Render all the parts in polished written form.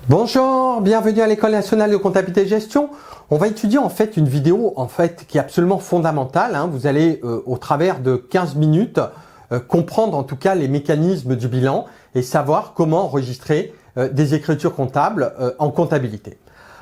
Bonjour, bienvenue à l'École nationale de comptabilité et gestion. On va étudier en fait une vidéo qui est absolument fondamentale. Vous allez au travers de 15 minutes comprendre en tout cas les mécanismes du bilan et savoir comment enregistrer des écritures comptables en comptabilité.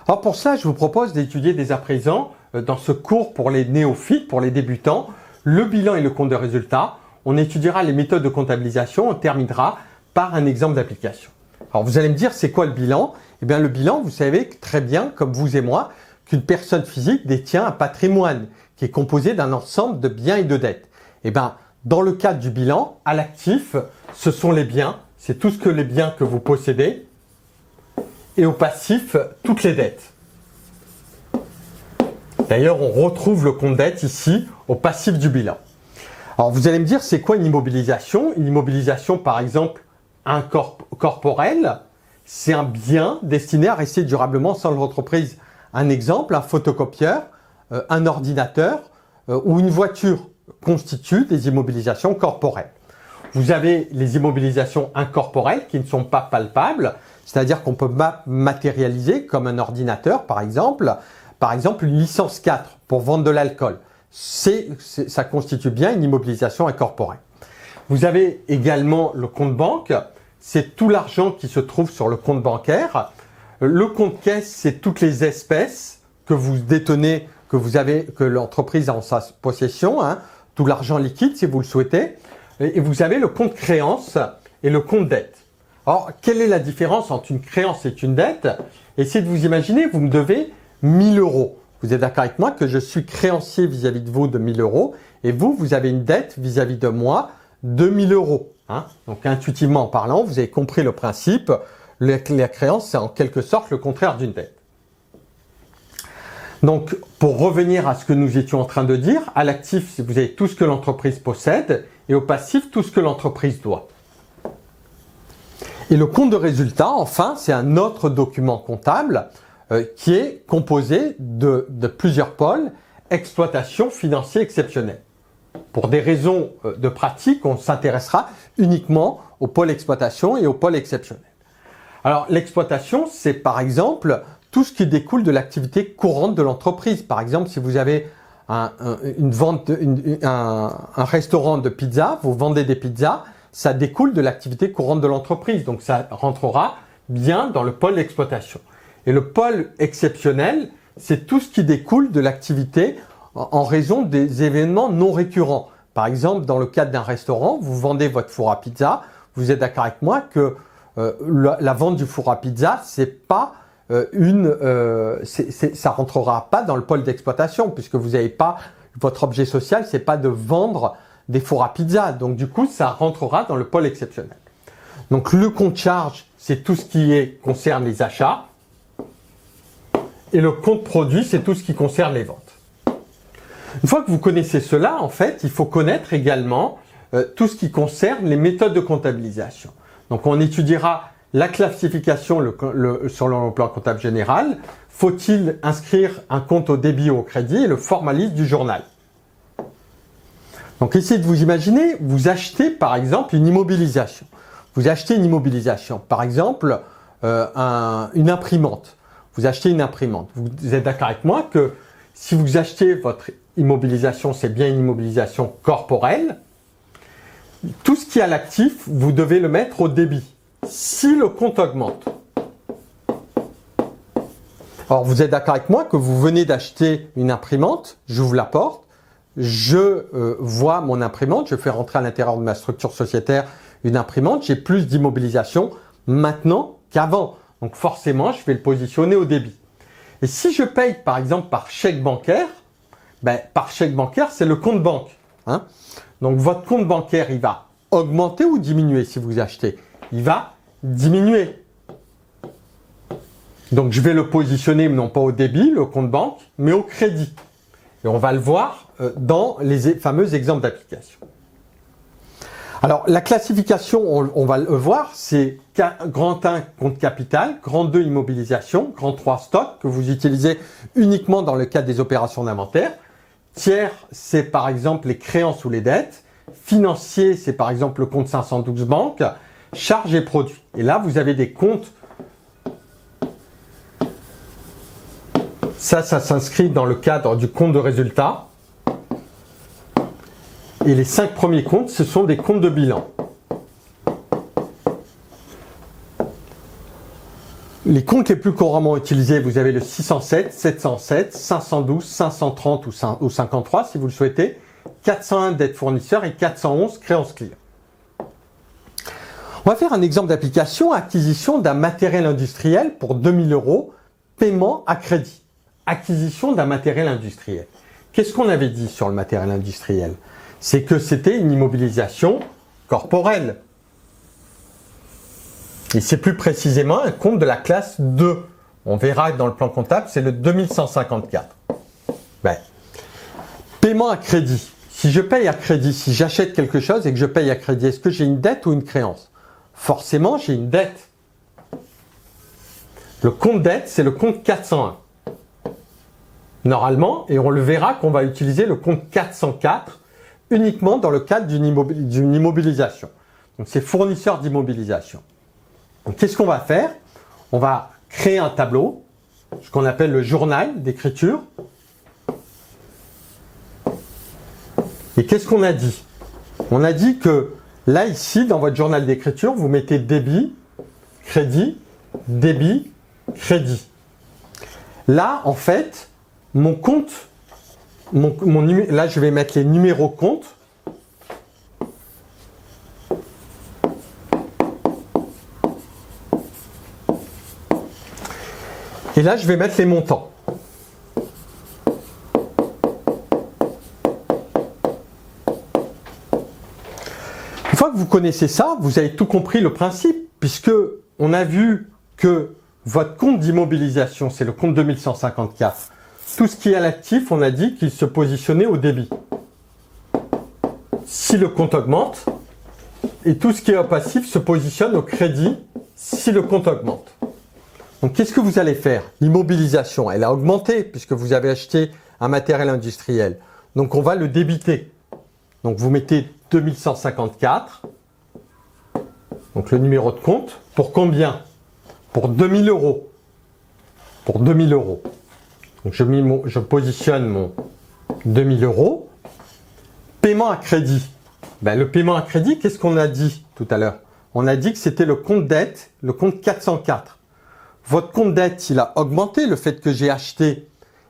Alors pour cela, je vous propose d'étudier dès à présent dans ce cours pour les néophytes, pour les débutants, le bilan et le compte de résultat. On étudiera les méthodes de comptabilisation, on terminera par un exemple d'application. Alors vous allez me dire, c'est quoi le bilan? Eh bien le bilan, vous savez très bien, comme vous et moi, qu'une personne physique détient un patrimoine qui est composé d'un ensemble de biens et de dettes. Eh bien, dans le cadre du bilan, à l'actif, ce sont les biens, c'est tout ce que les biens que vous possédez, et au passif, toutes les dettes. D'ailleurs, on retrouve le compte dette ici, au passif du bilan. Alors vous allez me dire, c'est quoi une immobilisation? Une immobilisation, par exemple, corporel, c'est un bien destiné à rester durablement sans l'entreprise. Un exemple, un photocopieur, un ordinateur ou une voiture constituent des immobilisations corporelles. Vous avez les immobilisations incorporelles qui ne sont pas palpables, c'est-à-dire qu'on peut matérialiser comme un ordinateur par exemple une licence 4 pour vendre de l'alcool. Ça constitue bien une immobilisation incorporelle. Vous avez également le compte banque, c'est tout l'argent qui se trouve sur le compte bancaire. Le compte caisse, c'est toutes les espèces que vous détenez, que l'entreprise a en sa possession, tout l'argent liquide si vous le souhaitez. Et vous avez le compte créance et le compte dette. Alors, quelle est la différence entre une créance et une dette? Essayez de vous imaginer, vous me devez 1000 euros. Vous êtes d'accord avec moi que je suis créancier vis-à-vis de vous de 1000 euros et vous avez une dette vis-à-vis de moi de 1000 euros. Donc intuitivement parlant, vous avez compris le principe. La créance, c'est en quelque sorte le contraire d'une dette. Donc, pour revenir à ce que nous étions en train de dire, à l'actif, vous avez tout ce que l'entreprise possède et au passif, tout ce que l'entreprise doit. Et le compte de résultat, enfin, c'est un autre document comptable qui est composé de plusieurs pôles, exploitation, financier, exceptionnel. Pour des raisons de pratique, on s'intéressera uniquement au pôle exploitation et au pôle exceptionnel. Alors, l'exploitation, c'est par exemple tout ce qui découle de l'activité courante de l'entreprise. Par exemple, si vous avez un restaurant de pizza, vous vendez des pizzas, ça découle de l'activité courante de l'entreprise. Donc, ça rentrera bien dans le pôle exploitation. Et le pôle exceptionnel, c'est tout ce qui découle de l'activité en raison des événements non récurrents. Par exemple, dans le cadre d'un restaurant, vous vendez votre four à pizza, vous êtes d'accord avec moi que la vente du four à pizza, ça rentrera pas dans le pôle d'exploitation puisque vous n'avez pas, votre objet social, c'est pas de vendre des fours à pizza. Donc du coup, ça rentrera dans le pôle exceptionnel. Donc le compte charge, c'est tout ce qui concerne les achats et le compte produit, c'est tout ce qui concerne les ventes. Une fois que vous connaissez cela, en fait, il faut connaître également tout ce qui concerne les méthodes de comptabilisation. Donc, on étudiera la classification sur le plan comptable général. Faut-il inscrire un compte au débit ou au crédit et le formalisme du journal. Donc, essayez de vous imaginer, vous achetez par exemple une immobilisation. Vous achetez une immobilisation, par exemple une imprimante. Vous achetez une imprimante. Vous êtes d'accord avec moi que si vous achetez votre immobilisation, c'est bien une immobilisation corporelle. Tout ce qui est à l'actif, vous devez le mettre au débit. Si le compte augmente. Alors, vous êtes d'accord avec moi que vous venez d'acheter une imprimante, j'ouvre la porte, je vois mon imprimante, je fais rentrer à l'intérieur de ma structure sociétaire une imprimante, j'ai plus d'immobilisation maintenant qu'avant. Donc forcément, je vais le positionner au débit. Et si je paye par exemple par chèque bancaire, par chèque bancaire, c'est le compte banque. Donc votre compte bancaire, il va augmenter ou diminuer si vous achetez? Il va diminuer. Donc je vais le positionner non pas au débit, le compte banque, mais au crédit. Et on va le voir dans les fameux exemples d'application. Alors, la classification, on va le voir, c'est grand 1, compte capital, grand 2, immobilisation, grand 3, stock, que vous utilisez uniquement dans le cadre des opérations d'inventaire. Tiers, c'est par exemple les créances ou les dettes. Financier, c'est par exemple le compte 512 banque. Charges et produits. Et là, vous avez des comptes. Ça s'inscrit dans le cadre du compte de résultat. Et les 5 premiers comptes, ce sont des comptes de bilan. Les comptes les plus couramment utilisés, vous avez le 607, 707, 512, 530 ou 53 si vous le souhaitez, 401 dettes fournisseurs et 411 créances clients. On va faire un exemple d'application, acquisition d'un matériel industriel pour 2000 €, paiement à crédit. Acquisition d'un matériel industriel. Qu'est-ce qu'on avait dit sur le matériel industriel? C'est que c'était une immobilisation corporelle. Et c'est plus précisément un compte de la classe 2. On verra dans le plan comptable, c'est le 2154. Ben, paiement à crédit. Si je paye à crédit, si j'achète quelque chose et que je paye à crédit, est-ce que j'ai une dette ou une créance? Forcément, j'ai une dette. Le compte dette, c'est le compte 401. Normalement, et on le verra qu'on va utiliser le compte 404 uniquement dans le cadre d'une immobilisation. Donc, c'est fournisseur d'immobilisation. Donc, qu'est-ce qu'on va faire? On va créer un tableau, ce qu'on appelle le journal d'écriture. Et qu'est-ce qu'on a dit? On a dit que là, ici, dans votre journal d'écriture, vous mettez débit, crédit, débit, crédit. Là, en fait, mon compte, là, je vais mettre les numéros compte. Et là, je vais mettre les montants. Une fois que vous connaissez ça, vous avez tout compris le principe, puisque on a vu que votre compte d'immobilisation, c'est le compte 2154. Tout ce qui est à l'actif, on a dit qu'il se positionnait au débit. Si le compte augmente, et tout ce qui est au passif se positionne au crédit si le compte augmente. Donc, qu'est-ce que vous allez faire? L'immobilisation, elle a augmenté puisque vous avez acheté un matériel industriel. Donc, on va le débiter. Donc, vous mettez 2154. Donc, le numéro de compte. Pour combien? Pour 2000 €. Pour 2000 €. Donc, je positionne mon 2000 €. Paiement à crédit. Ben, le paiement à crédit, qu'est-ce qu'on a dit tout à l'heure? On a dit que c'était le compte dette, le compte 404. Votre compte dette, il a augmenté. Le fait que j'ai acheté,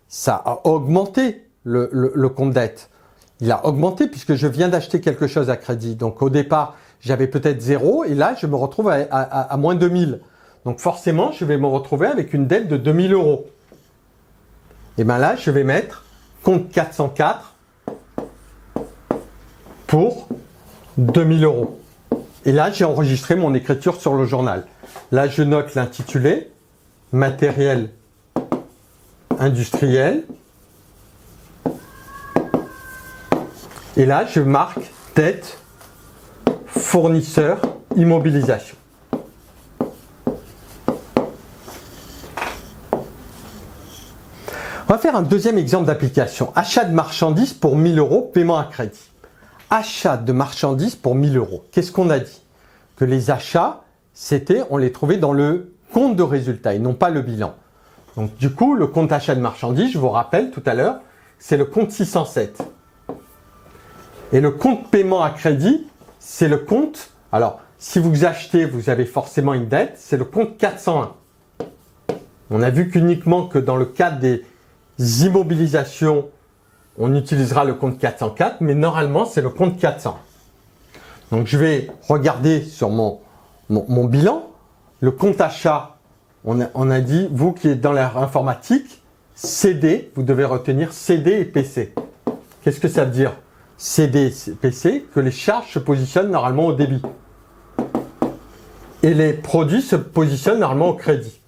ça a augmenté le compte dette. Il a augmenté puisque je viens d'acheter quelque chose à crédit. Donc, au départ, j'avais peut-être 0 et là, je me retrouve à moins 2000. Donc, forcément, je vais me retrouver avec une dette de 2000 €. Et bien là, je vais mettre compte 404 pour 2000 €. Et là, j'ai enregistré mon écriture sur le journal. Là, je note l'intitulé, matériel industriel. Et là, je marque dette, fournisseur, immobilisation. On va faire un deuxième exemple d'application. Achat de marchandises pour 1000 €, paiement à crédit. Achat de marchandises pour 1000 €. Qu'est-ce qu'on a dit? Que les achats, on les trouvait dans le compte de résultat et non pas le bilan. Donc du coup, le compte achat de marchandises, je vous rappelle tout à l'heure, c'est le compte 607. Et le compte paiement à crédit, c'est le compte, alors si vous achetez, vous avez forcément une dette, c'est le compte 401. On a vu qu'uniquement que dans le cadre des immobilisations, on utilisera le compte 404, mais normalement, c'est le compte 400. Donc, je vais regarder sur mon bilan. Le compte achat, on a dit, vous qui êtes dans l'informatique, CD, vous devez retenir CD et PC. Qu'est-ce que ça veut dire? CD et PC, que les charges se positionnent normalement au débit. Et les produits se positionnent normalement au crédit.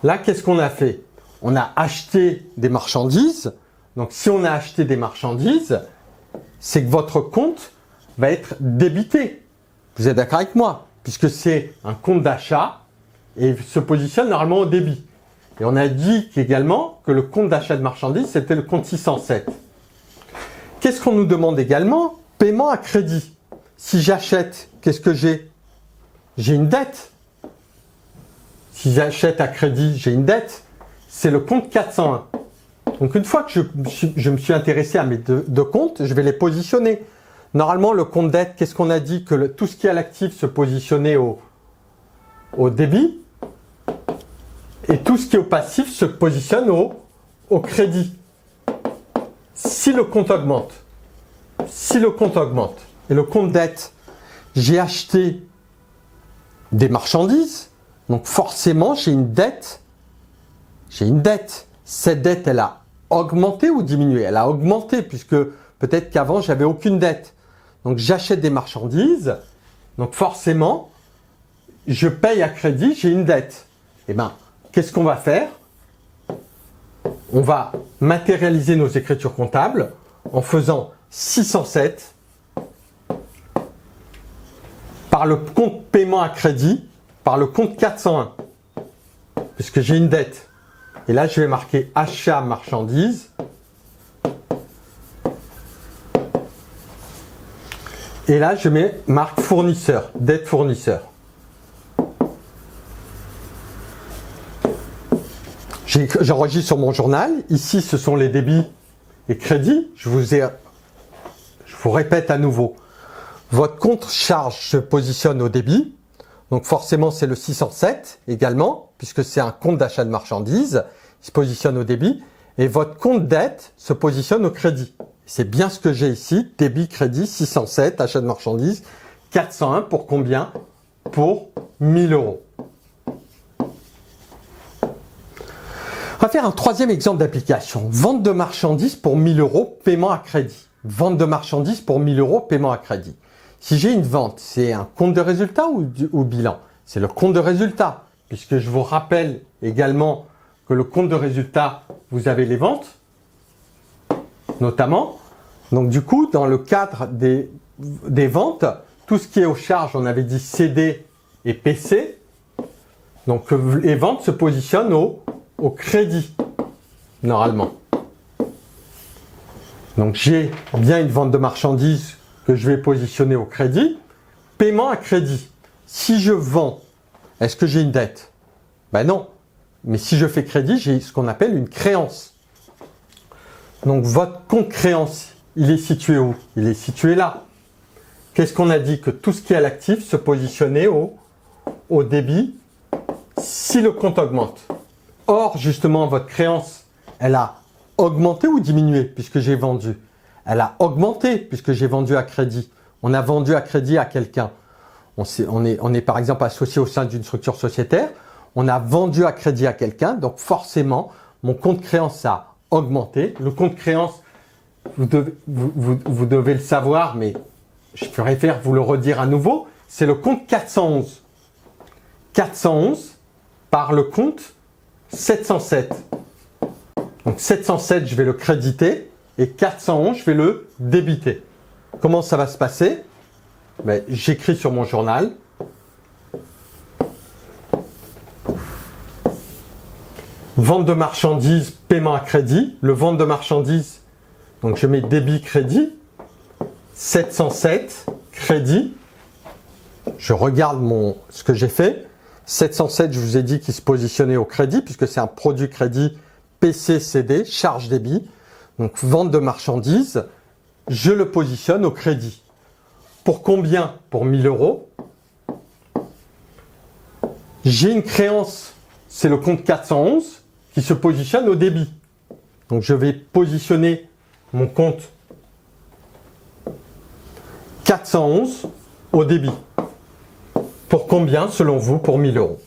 Là, qu'est-ce qu'on a fait? On a acheté des marchandises. Donc, si on a acheté des marchandises, c'est que votre compte va être débité. Vous êtes d'accord avec moi? Puisque c'est un compte d'achat et se positionne normalement au débit. Et on a dit également que le compte d'achat de marchandises, c'était le compte 607. Qu'est-ce qu'on nous demande également? Paiement à crédit. Si j'achète, qu'est-ce que j'ai? J'ai une dette. Si j'achète à crédit, j'ai une dette. C'est le compte 401. Donc une fois que je me suis intéressé à mes deux comptes, je vais les positionner. Normalement, le compte dette, qu'est-ce qu'on a dit? Que tout ce qui est à l'actif se positionnait au débit. Et tout ce qui est au passif se positionne au crédit. Si le compte augmente, et le compte dette, j'ai acheté des marchandises, donc forcément j'ai une dette. Cette dette, elle a augmenté ou diminué? Elle a augmenté puisque peut-être qu'avant j'avais aucune dette. Donc j'achète des marchandises, donc forcément je paye à crédit, j'ai une dette. Eh bien, qu'est-ce qu'on va faire? On va matérialiser nos écritures comptables en faisant 607 par le compte paiement à crédit, par le compte 401, puisque j'ai une dette. Et là, je vais marquer achat marchandises. Et là, je mets marque fournisseur, dette fournisseur. J'enregistre sur mon journal. Ici, ce sont les débits et crédits. Je vous répète à nouveau. Votre compte charge se positionne au débit. Donc forcément, c'est le 607 également, puisque c'est un compte d'achat de marchandises. Il se positionne au débit. Et votre compte dette se positionne au crédit. C'est bien ce que j'ai ici. Débit, crédit, 607, achat de marchandises, 401 pour combien? Pour 1000 euros. On va faire un troisième exemple d'application. Vente de marchandises pour 1000 euros, paiement à crédit. Vente de marchandises pour 1000 euros, paiement à crédit. Si j'ai une vente, c'est un compte de résultat ou bilan? C'est le compte de résultat, puisque je vous rappelle également que le compte de résultat, vous avez les ventes, notamment. Donc du coup, dans le cadre des ventes, tout ce qui est aux charges, on avait dit CD et PC. Donc les ventes se positionnent au crédit, normalement. Donc j'ai bien une vente de marchandises que je vais positionner au crédit. Paiement à crédit. Si je vends, est-ce que j'ai une dette? Ben non. Mais si je fais crédit, j'ai ce qu'on appelle une créance. Donc votre compte créance, il est situé où? Il est situé là. Qu'est-ce qu'on a dit? Que tout ce qui est à l'actif se positionnait au débit si le compte augmente. Or, justement, votre créance, elle a augmenté ou diminué puisque j'ai vendu? Elle a augmenté puisque j'ai vendu à crédit. On a vendu à crédit à quelqu'un. On est par exemple associé au sein d'une structure sociétaire. On a vendu à crédit à quelqu'un. Donc forcément, mon compte créance a augmenté. Le compte créance, vous devez le savoir, mais je préfère vous le redire à nouveau. C'est le compte 411. 411 par le compte 707. Donc 707, je vais le créditer et 411, je vais le débiter. Comment ça va se passer? Ben, j'écris sur mon journal. Vente de marchandises, paiement à crédit. Le vente de marchandises, donc je mets débit crédit. 707, crédit. Je regarde ce que j'ai fait. 707, je vous ai dit qu'il se positionnait au crédit puisque c'est un produit crédit PC-CD, charge débit. Donc vente de marchandises, je le positionne au crédit. Pour combien? Pour 1000 euros. J'ai une créance, c'est le compte 411 qui se positionne au débit. Donc je vais positionner mon compte 411 au débit. Pour combien selon vous? Pour 1000 euros.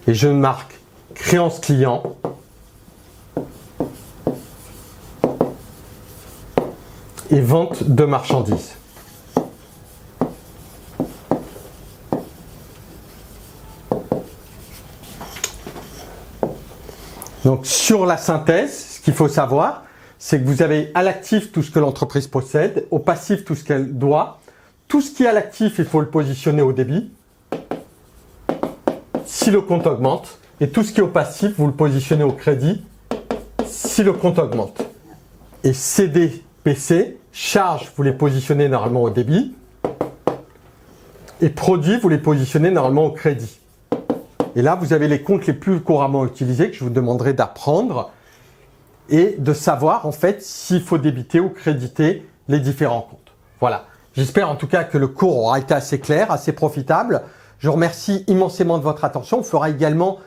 Et je marque créance client. Et vente de marchandises. Donc sur la synthèse, ce qu'il faut savoir, c'est que vous avez à l'actif tout ce que l'entreprise possède, au passif tout ce qu'elle doit. Tout ce qui est à l'actif, il faut le positionner au débit, si le compte augmente. Et tout ce qui est au passif, vous le positionnez au crédit, si le compte augmente. Et CD, PC, charges, vous les positionnez normalement au débit. Et produits, vous les positionnez normalement au crédit. Et là, vous avez les comptes les plus couramment utilisés que je vous demanderai d'apprendre et de savoir en fait s'il faut débiter ou créditer les différents comptes. Voilà. J'espère en tout cas que le cours aura été assez clair, assez profitable. Je vous remercie immensément de votre attention. On fera également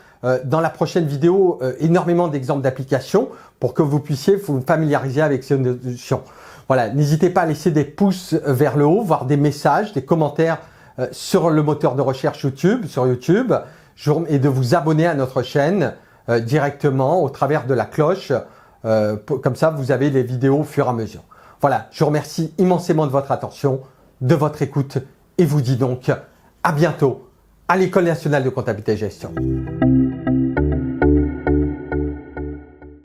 dans la prochaine vidéo énormément d'exemples d'applications pour que vous puissiez vous familiariser avec ces notions. Voilà. N'hésitez pas à laisser des pouces vers le haut, voire des messages, des commentaires sur le moteur de recherche YouTube, sur YouTube, et de vous abonner à notre chaîne directement au travers de la cloche. Comme ça, vous avez les vidéos au fur et à mesure. Voilà, je vous remercie immensément de votre attention, de votre écoute et vous dis donc à bientôt à l'École nationale de comptabilité et gestion.